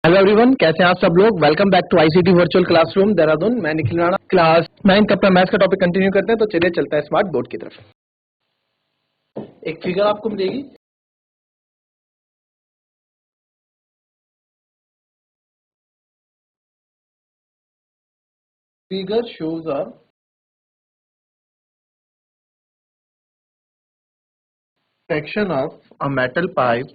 Hello everyone, कैसे हैं आप सब लोग। Welcome back to ICT virtual classroom Dehradun. मैं निखिल राणा, क्लास 9 का अपना मैथ्स का टॉपिक कंटिन्यू करते हैं। तो चलिए चलता है स्मार्ट बोर्ड की तरफ। एक फिगर आपको मिलेगी, figure shows a section of a metal pipe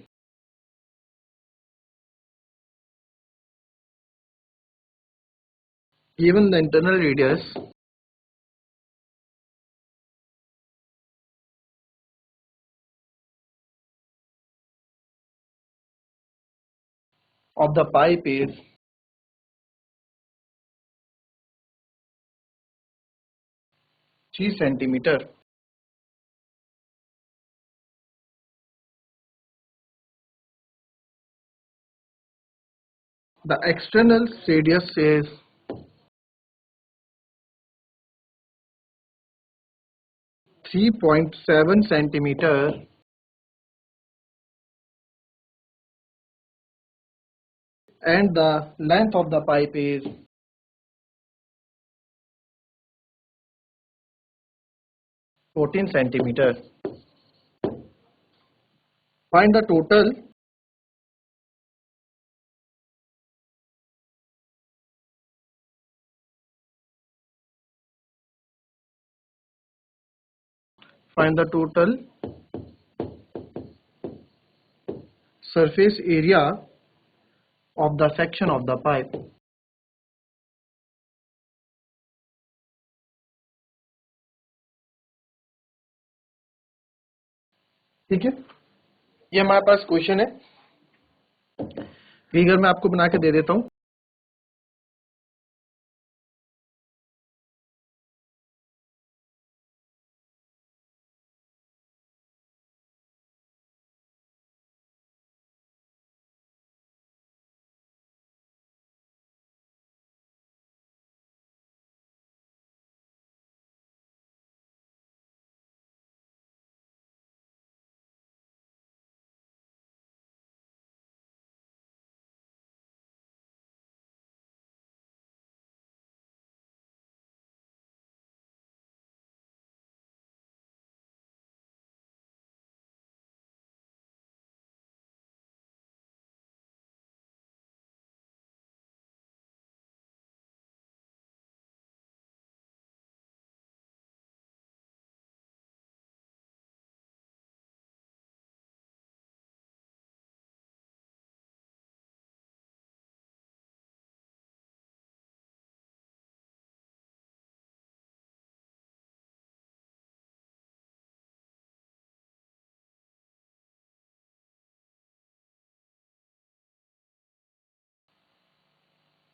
given the internal radius of the pipe is 3 centimeter. The external radius is 3.7 centimeter and the length of the pipe is 14 centimeter. Find the total find the total surface area of the section of the pipe. ठीक है, ये हमारे पास question है। Figure मैं आपको बना के दे देता हूँ।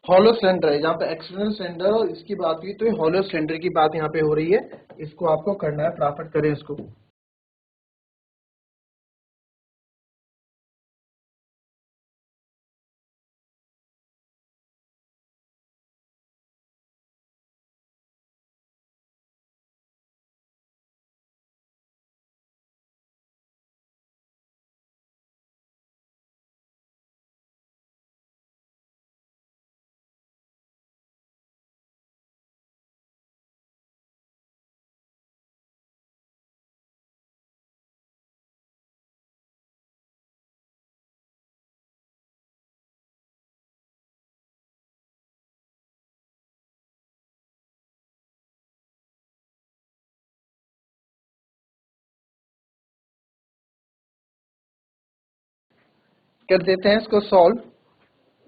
हॉलो सिलेंडर है, जहाँ पे एक्सटर्नल सिलेंडर इसकी बात हुई, तो ये हॉलो सिलेंडर की बात यहाँ पे हो रही है। इसको आपको करना है, फटाफट करें इसको। कर देते हैं इसको सॉल्व।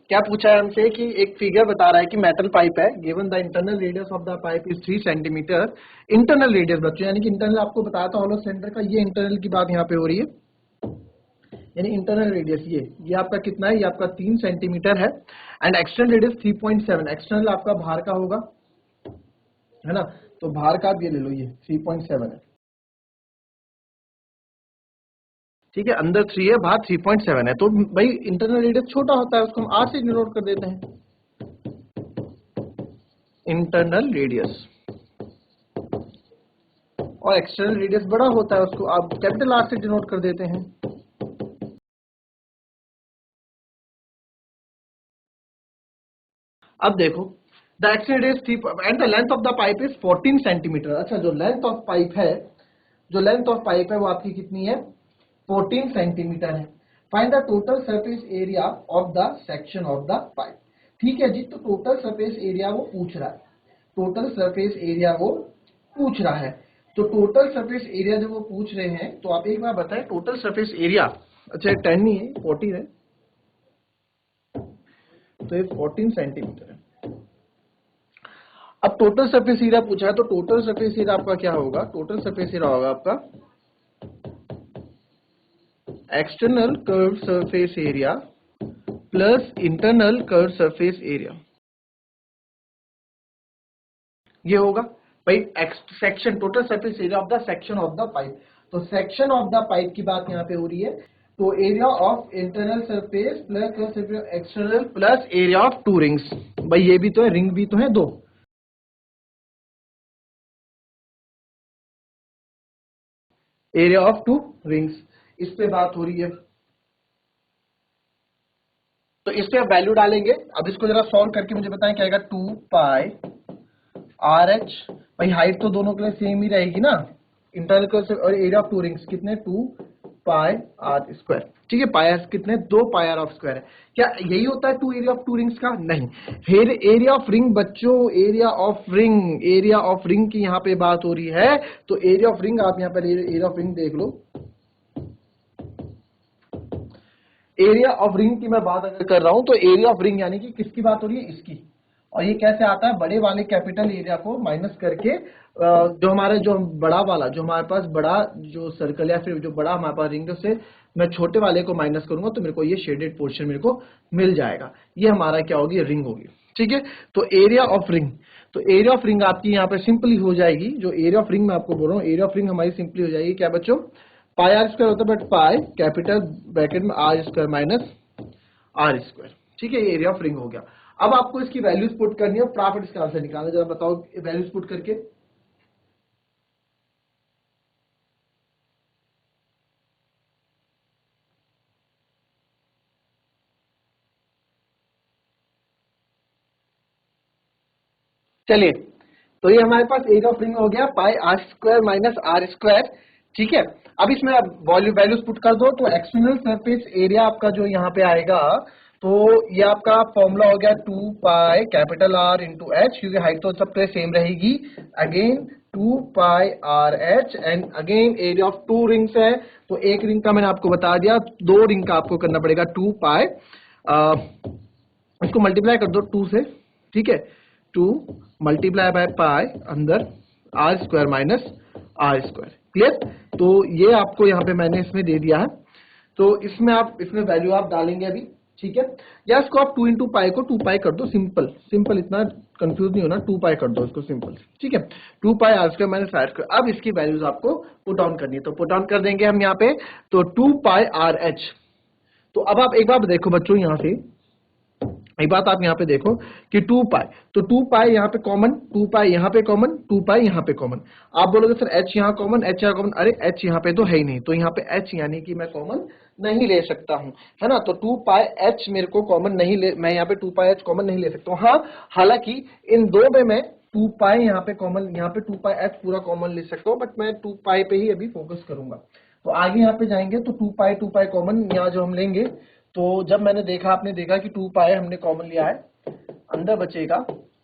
क्या पूछा है हमसे कि एक फिगर बता रहा है कि मेटल पाइप है, given the internal radius of the pipe is 3 centimetre. Internal radius बच्चों, यानी कि इंटरनल आपको बताया था हॉलो सिलेंडर का, ये इंटरनल की बात यहाँ पे हो रही है। यानी इंटरनल रेडियस ये आपका कितना है, ये आपका 3 सेंटीमीटर है। एंड एक्सटर्नल रेडियस 3.7, एक्सटर्नल आपका बाहर का होगा, है ना। तो बाहर का आप ये ले लो, ये 3.7 है। ठीक है, अंदर 3 है, बाहर 3.7 है। तो भाई इंटरनल रेडियस छोटा होता है, उसको हम आर से डिनोट कर देते हैं। इंटरनल रेडियस और एक्सटर्नल रेडियस बड़ा होता है, उसको आप कैपिटल आर से डिनोट कर देते हैं। अब देखो the extend is 3 and the length of the pipe is 14 centimetre. अच्छा, जो लेंथ ऑफ पाइप है, जो लेंथ ऑफ पाइप है वो आपकी कितनी है, 14 सेंटीमीटर है। Find the total surface area of the section of the pipe. ठीक है जी, तो टोटल सरफेस एरिया वो पूछ रहा है, टोटल सरफेस एरिया वो पूछ रहा है। तो टोटल सरफेस एरिया जब वो पूछ रहे हैं तो आप एक बार बताएं टोटल सरफेस एरिया, अच्छा 10 नहीं है 14 है, तो ये 14 सेंटीमीटर है। अब टोटल सरफेस एरिया पूछा है तो टोटल सरफेस एरिया आपका क्या होगा, टोटल सरफेस एरिया होगा आपका external curve surface area plus internal curve surface area, ये होगा भाई section, total surface area of the section of the pipe. तो सेक्शन ऑफ द पाइप की बात यहां पे हो रही है, तो area of internal surface plus external plus area of two rings. भाई ये भी तो है, रिंग भी तो है दो, एरिया ऑफ टू रिंग्स, इस पे बात हो रही है। तो इस पे आप वैल्यू डालेंगे। अब इसको जरा सॉल्व करके मुझे बताएं क्या आएगा, 2 पाई आर एच। भाई हाइट तो दोनों के लिए सेम ही रहेगी ना, इंटरनल कर्व और एरिया ऑफ टू रिंग्स कितने, 2 पाई आर स्क्वायर। ठीक है, पाई आर कितने, 2 पाई आर ऑफ स्क्वायर है। क्या यही होता है two area of two rings का, नहीं। फिर एरिया ऑफ रिंग बच्चों, area of ring, area of ring की यहाँ पे बात हो रही है। तो एरिया ऑफ रिंग, आप यहाँ पर एरिया ऑफ रिंग देख लो, एरिया ऑफ रिंग की मैं बात अगर कर रहा हूं तो एरिया ऑफ रिंग यानी कि किसकी बात हो रही है, इसकी। और ये कैसे आता है, बड़े वाले कैपिटल एरिया को माइनस करके जो हमारे जो बड़ा वाला, जो हमारे पास बड़ा जो सर्कल या फिर जो बड़ा हमारे पास रिंग से मैं छोटे वाले को माइनस करूंगा तो मेरे को ये शेडेड पोर्शन मेरे को मिल जाएगा। ये हमारा क्या होगी, रिंग होगी। ठीक है, तो एरिया ऑफ रिंग, तो एरिया ऑफ रिंग आपकी यहाँ पे सिंपली हो जाएगी, जो एरिया ऑफ रिंग मैं आपको बोल रहा हूँ, एरिया ऑफ रिंग हमारी सिंपली हो जाएगी क्या बच्चों, पाई आर स्क्वायर होता है, बट पाई कैपिटल ब्रैकेट में R square minus are square. ठीक है, ये एरिया ऑफ रिंग हो गया। अब आपको इसकी वैल्यूज पुट करनी है, प्रॉफिट इसका आंसर निकालना, जरा बताओ वैल्यूज पुट करके। चलिए, तो ये हमारे पास एरिया ऑफ रिंग हो गया, pi are square minus are square. ठीक है, अब इसमें आप वैल्यूज पुट कर दो, तो एक्सटर्नल सरफेस एरिया आपका जो यहाँ पे आएगा, तो ये आपका फॉर्मूला हो गया 2 pi capital R into H, क्योंकि हाइट तो सबके सेम रहेगी। Again 2 pi R H and again area of two rings है, तो एक रिंग का मैंने आपको बता दिया, दो रिंग का आपको करना पड़ेगा 2 पाई, इसको मल्टीप्लाई कर दो 2 से। ठीक है, 2 मल्टीप्लाई बाय पाई अंदर R square minus are square. Clear, तो ये आपको यहाँ पे मैंने इसमें दे दिया है, तो इसमें आप इसमें वैल्यू आप डालेंगे अभी। ठीक है, या इसको आप 2 इंटू पाई को 2 पाई कर दो, सिंपल सिंपल, इतना कंफ्यूज नहीं होना, 2 पाई कर दो इसको सिंपल। ठीक है, 2 pi are square minus are square. अब इसकी वैल्यूज आपको पुट डाउन करनी है, तो पुट डाउन कर देंगे हम यहाँ पे, तो 2 पाई आर एच। तो अब आप एक बार देखो बच्चों, यहाँ से एक बात आप यहाँ पे देखो कि 2 पाई, तो 2 पाई यहाँ पे कॉमन, 2 पाई यहाँ पे कॉमन, 2 पाई यहाँ पे कॉमन। आप बोलोगे सर एच यहाँ कॉमन, एच यहाँ कॉमन, अरे एच यहाँ पे तो है ही नहीं, तो यहाँ पे एच यानी कि मैं कॉमन नहीं ले सकता हूँ, है ना। तो 2 पाई एच मेरे को कॉमन नहीं ले, मैं यहाँ पे 2 पाई एच कॉमन नहीं ले सकता हूँ। हाँ, हालांकि इन दो में मैं 2 पाई यहाँ पे कॉमन, यहाँ पे 2 पाई एच पूरा कॉमन ले सकता हूँ, बट मैं 2 पाई पे ही अभी फोकस करूंगा। तो आगे यहाँ पे जाएंगे तो 2 पाई कॉमन यहाँ जो हम लेंगे, तो जब मैंने देखा, आपने देखा कि 2 पाई हमने कॉमन लिया है, अंदर बचेगा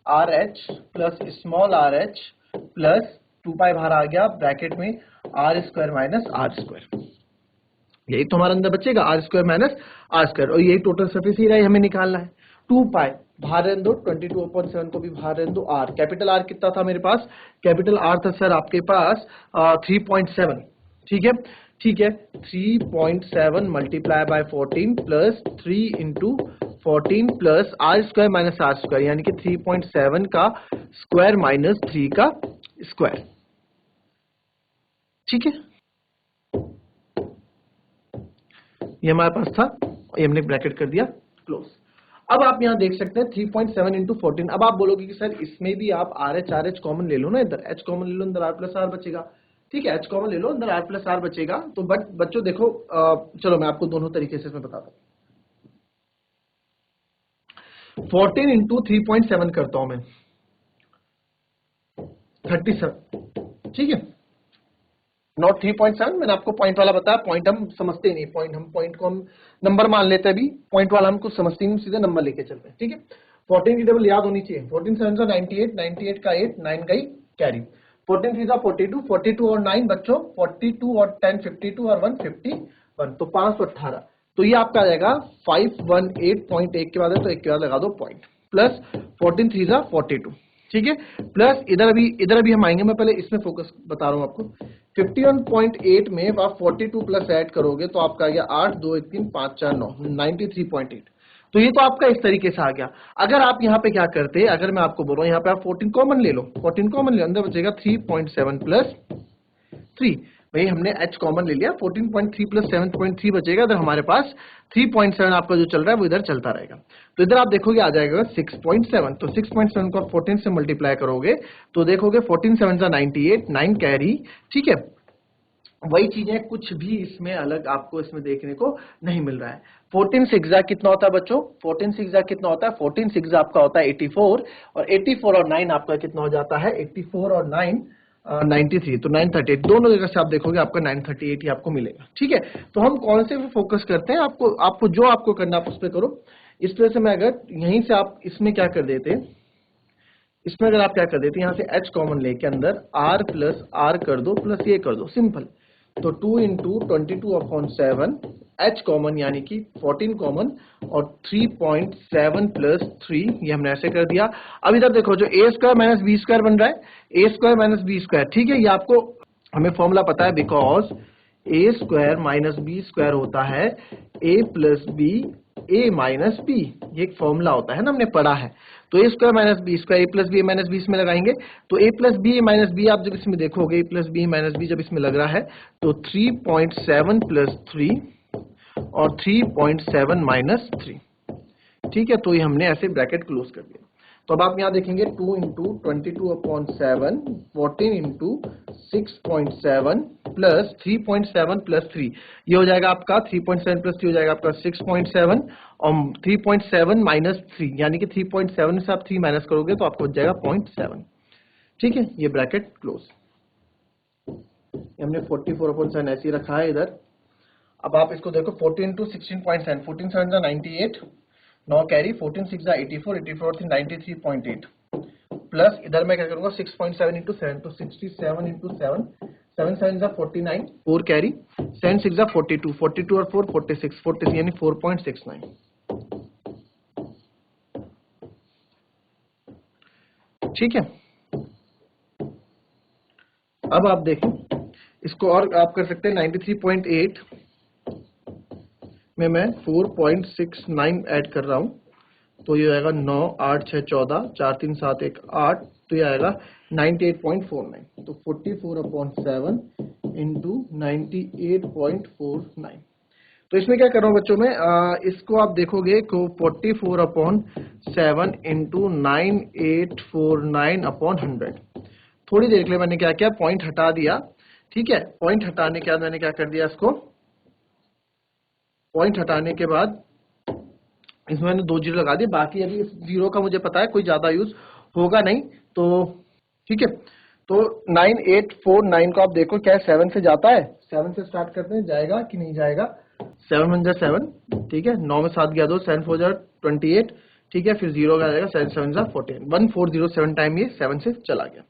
R H plus small R H plus 2 pi बाहर आ गया ब्रैकेट में R square minus are square, यही तो हमारे अंदर बचेगा, R square minus are square, और यही टोटल सरफेस एरिया हमें निकालना है। 2 पाई बाहर रहने दो, 22/7 को भी बाहर रहने दो, आर कैपिटल आर कितना था मेरे पास, कैपिटल आर था सर आपके पास 3.7। ठीक है, ठीक है, 3.7 multiply by 14 plus 3 into 14 plus R square minus are square, यानी कि 3.7 का स्क्वायर माइनस 3 का स्क्वायर। ठीक है, ये हमारे पास था, ये हमने ब्रैकेट कर दिया क्लोज। अब आप यहां देख सकते हैं 3.7 इंटू 14। अब आप बोलोगे कि सर इसमें भी आप आर एच कॉमन ले लो ना, इधर एच कॉमन ले लो, अंदर आर प्लस आर बचेगा। ठीक है, एच कॉमन ले लो, अंदर आर प्लस आर बचेगा। तो बट बच्चों देखो, चलो मैं आपको दोनों तरीके से इसमें बताता हूं। 14 इंटू 3.7 करता हूं मैं 37, ठीक है, नॉट 3.7। मैंने आपको पॉइंट वाला बताया, पॉइंट हम समझते नहीं, पॉइंट को हम नंबर मान लेते हैं, अभी पॉइंट वाला हम कुछ समझते नहीं, सीधे नंबर लेके चलते हैं, ठीक है। 14 की टेबल याद होनी चाहिए, 14 7 98, 98 का 8, 9 का ही कैरी, 14 3 42, 42 और 9 बच्चों 42 और 10 52 और 1 51, तो 518। तो ये आपका आ जाएगा 518.1 के बाद है, तो एक के बाद लगा दो पॉइंट, प्लस 14 3 42, ठीक है, प्लस इधर अभी हम आएंगे, मैं पहले इसमें फोकस बता रहा हूं आपको। 51.8 में आप 42 प्लस ऐड करोगे तो आपका आ गया 8 2 1 3 5 4 9 93.8। तो ये तो आपका इस तरीके से आ गया। अगर आप यहाँ पे क्या करते, अगर मैं आपको बोल रहा हूँ यहाँ पे आप 14 कॉमन ले लो, 14 कॉमन ले, अंदर बचेगा 3.7 प्लस 3, भाई हमने h कॉमन ले लिया, 14.3 प्लस 7.3 बचेगा, इधर हमारे पास 3.7 आपका जो चल रहा है वो इधर चलता रहेगा। तो इधर आप देखोगे आ जाएगा 6.7, तो 6.7 को आप 14 से मल्टीप्लाई करोगे तो देखोगे 14 7 98, 9 कैरी, ठीक है। वही चीजें, कुछ भी इसमें अलग आपको इसमें देखने को नहीं मिल रहा है। 14 6 कितना होता है बच्चों, 14 6 कितना होता है, 14 6 आपका होता है 84, और 84 और 9 आपका कितना हो जाता है, 84 और 9 93, तो 938, दोनों जगह से आप देखोगे आपका 938 ही आपको मिलेगा, ठीक है। तो हम कौन से पे फोकस करते हैं, आपको जो आपको करना आप उस पर करो। इस तरह से मैं अगर यहीं से आप इसमें क्या कर देते, इसमें अगर आप क्या कर देते, यहाँ से h कॉमन लेके अंदर r प्लस r कर दो, प्लस ये कर दो, सिंपल। तो 2 इंटू 22/7, h कॉमन यानी कि 14 कॉमन, और 3.7 प्लस 3, ये हमने ऐसे कर दिया। अब इधर देखो जो a square minus B square बन रहा है, a square minus B square, ठीक है, ये आपको हमें फॉर्मूला पता है, because A square minus B square होता है A plus B A minus B, ये एक फॉर्मूला होता है ना, हमने पढ़ा है। तो ए स्क्वायर माइनस बी स्क्वायर, ए प्लस बी माइनस बी इसमें लगाएंगे, तो ए प्लस बी माइनस बी आप जब इसमें देखोगे, ए प्लस बी माइनस बी जब इसमें लग रहा है तो 3.7 प्लस 3 और 3.7 माइनस 3, ठीक है। तो ये हमने ऐसे ब्रैकेट क्लोज कर दिया। तो अब आप यहाँ देखेंगे 2 इंटू 22/7, 14 इंटू 6.7 प्लस 3.7 प्लस 3, ये हो जाएगा आपका 3.7 प्लस 3 हो जाएगा आपका 6.7, और 3.7 माइनस 3 यानी कि 3.7 से आप 3 माइनस करोगे तो आपको बच जाएगा 0.7, ठीक है। ये ब्रैकेट क्लोज, हमने 44/7 ऐसे ही रखा है इधर। अब आप इसको देखो 14 इंटू 16.7, 14 7 98, 9 कैरी, 14 6 84, 84 थी 93.8, प्लस इधर मैं क्या करूंगा 6.7 इंटू 7, तो 67 इंटू 7, 7 7 49, 4 कैरी, 7 6 42, 42 और 4 46, 46 यानी 4.69, ठीक है। अब आप देखें इसको, और आप कर सकते हैं 93.8 में मैं 4.69 ऐड कर रहा हूं, तो ये आएगा 9 8 6 14 4 3 7 1 8, तो ये आएगा 98.49, तो 44/7 इंटू 98.49। तो इसमें क्या कर रहा हूं बच्चों में, इसको आप देखोगे को 44/7 इंटू 9849/100। थोड़ी देर के लिए मैंने क्या किया, पॉइंट हटा दिया, ठीक है। पॉइंट हटाने के बाद मैंने क्या कर दिया, इसको पॉइंट हटाने के बाद इसमें मैंने 2 जीरो लगा दिए, बाकी अभी इस जीरो का मुझे पता है कोई ज्यादा यूज होगा नहीं, तो ठीक है। तो 9849 को आप देखो क्या 7 से जाता है, 7 से स्टार्ट करते हैं, जाएगा कि नहीं जाएगा, 7 1 7, ठीक है, 9 में 7 गया 2, 7 4 28, ठीक है, फिर जीरो का जाएगा, 7 7 14, 1407 टाइम ये 7 से चला गया।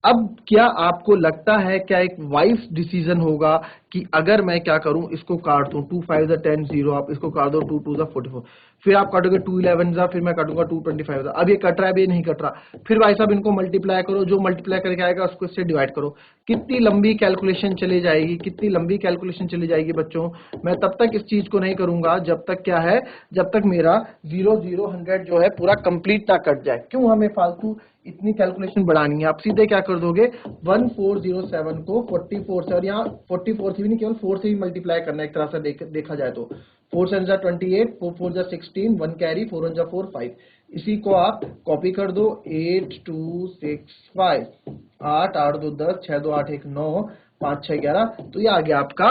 अब क्या आपको लगता है क्या एक वाइज डिसीजन होगा कि अगर मैं क्या करूं, इसको काट दूं, 2 5 10 0, आप इसको काट दो 2 2 44, फिर आप काटोगे 2 11, फिर मैं काटूंगा 2 25, अब ये कट रहा है, अब ये नहीं कट रहा, फिर भाई साहब इनको मल्टीप्लाई करो, जो मल्टीप्लाई करके आएगा उसको इससे डिवाइड करो, कितनी लंबी कैलकुलेशन चली जाएगी, कितनी लंबी कैलकुलेशन चली जाएगी बच्चों। मैं तब तक इस चीज को नहीं करूंगा जब तक क्या है, जब तक मेरा 0 0 100 जो है पूरा कंप्लीट ना कट जाए। क्यों हमें फालतू इतनी कैलकुलेशन बढ़ानी है, आप सीधे क्या कर दोगे 1407 को 44 से, और यहाँ 44 से भी नहीं केवल 4 से ही मल्टीप्लाई करना है, एक तरह से देखा जाए तो 4 7 28, 4 4 16, 1 कैरी, 4 1 4 5, इसी को आप कॉपी कर दो, 8 2 6 5, 8 8 2 10, 6 2 8 1 9, 5 6 11, तो ये आ गया आपका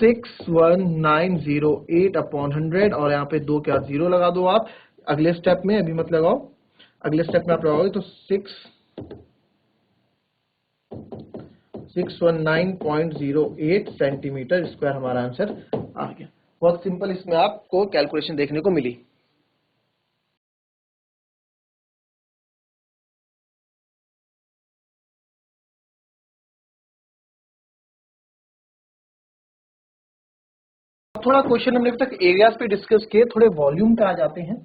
61908/100, और यहाँ पे 2 क्या 0 लगा दो आप। अगले स्टेप में अभी मत लगाओ, अगले स्टेप में आप लगाओगे तो 619.08 सेंटीमीटर स्क्वायर हमारा आंसर आ गया। बहुत सिंपल इसमें आपको कैलकुलेशन देखने को मिली। थोड़ा क्वेश्चन हमने अभी तक एरियाज पे डिस्कस किए, थोड़े वॉल्यूम पे आ जाते हैं।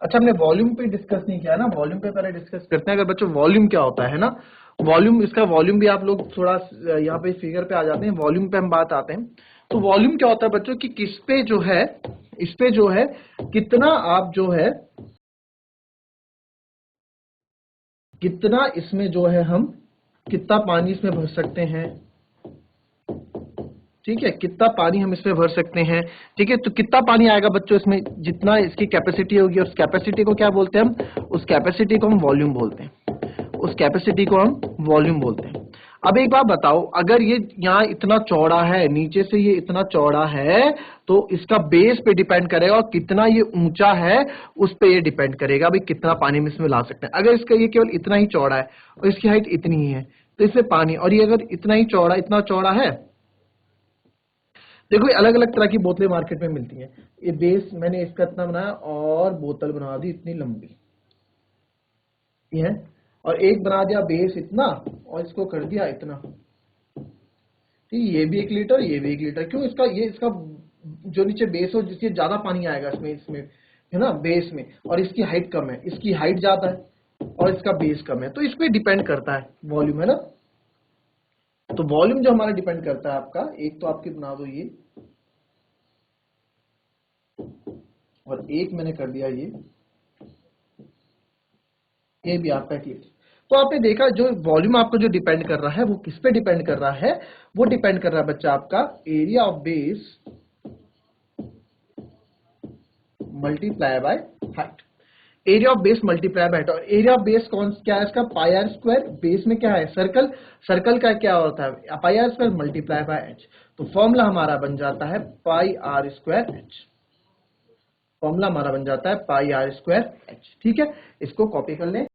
अच्छा, हमने वॉल्यूम पे डिस्कस नहीं किया ना, वॉल्यूम पे पहले डिस्कस करते हैं। अगर बच्चों वॉल्यूम क्या होता है ना, वॉल्यूम, इसका वॉल्यूम भी आप लोग थोड़ा यहाँ पे फिगर पे आ जाते हैं, वॉल्यूम पे हम बात आते हैं। तो वॉल्यूम क्या होता है बच्चों कि किस पे जो है, इस पे जो है कितना आप जो है, कितना इसमें जो है हम कितना पानी इसमें भर सकते हैं, ठीक है, कितना पानी हम इसमें भर सकते हैं। ठीक है, तो कितना पानी आएगा बच्चों इसमें, जितना इसकी कैपेसिटी होगी, उस कैपेसिटी को क्या बोलते हैं हम, उस कैपेसिटी को हम वॉल्यूम बोलते हैं, उस कैपेसिटी को हम वॉल्यूम बोलते हैं। अब एक बात बताओ, अगर ये यहाँ इतना चौड़ा है, नीचे से ये इतना चौड़ा है, तो इसका बेस पे डिपेंड करेगा, और कितना ये ऊंचा है उस पे ये डिपेंड करेगा भाई कितना पानी हम इसमें ला सकते हैं। अगर इसका ये केवल इतना ही चौड़ा है और इसकी हाइट इतनी ही है, तो इसमें पानी, और ये अगर इतना ही चौड़ा, इतना चौड़ा है, देखो ये अलग अलग तरह की बोतलें मार्केट में मिलती हैं। ये बेस मैंने इसका इतना बनाया और बोतल बना दी इतनी लंबी, ये है, और एक बना दिया बेस इतना और इसको कर दिया इतना, ठीक, ये भी 1 लीटर, ये भी 1 लीटर। क्यों, इसका ये इसका जो नीचे बेस हो, जिससे ज्यादा पानी आएगा इसमें, इसमें है ना बेस में, और इसकी हाइट कम है, इसकी हाइट ज्यादा है और इसका बेस कम है, तो इस पे डिपेंड करता है वॉल्यूम, है ना। तो वॉल्यूम जो हमारा डिपेंड करता है आपका, एक तो आपके बना दो ये, और एक मैंने कर दिया ये भी आपका क्लियर। तो आपने देखा जो वॉल्यूम आपको जो डिपेंड कर रहा है वो किस पे डिपेंड कर रहा है, वो डिपेंड कर रहा है बच्चा आपका area of base multiply by height. Area of base multiply by height, और एरिया ऑफ बेस कौन क्या है इसका, पाई आर स्क्वायर, बेस में क्या है सर्कल, सर्कल का क्या होता है pi are square multiply by h. तो फॉर्मूला हमारा बन जाता है pi are square h, formula हमारा बन जाता है पाई आर स्क्वायर एच। ठीक है, इसको कॉपी कर लें।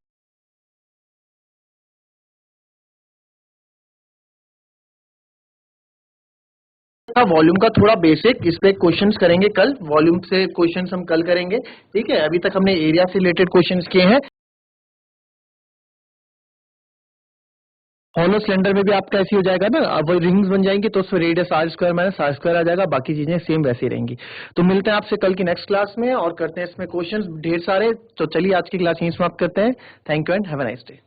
वॉल्यूम का थोड़ा बेसिक, इस पे क्वेश्चंस करेंगे कल, वॉल्यूम से क्वेश्चंस हम कल करेंगे। ठीक है, अभी तक हमने एरिया से रिलेटेड क्वेश्चंस किए हैं। हॉलो सिलेंडर में भी आपका ऐसे हो जाएगा ना, अब रिंग्स बन जाएंगी तो उसमें radius r square minus are square आ जाएगा, बाकी चीजें सेम वैसे ही रहेंगी। तो मिलते हैं आपसे कल की नेक्स्ट क्लास में और करते हैं इसमें क्वेश्चंस ढेर सारे। तो चलिए आज की क्लास यहीं समाप्त करते हैं। Thank you and have a nice day.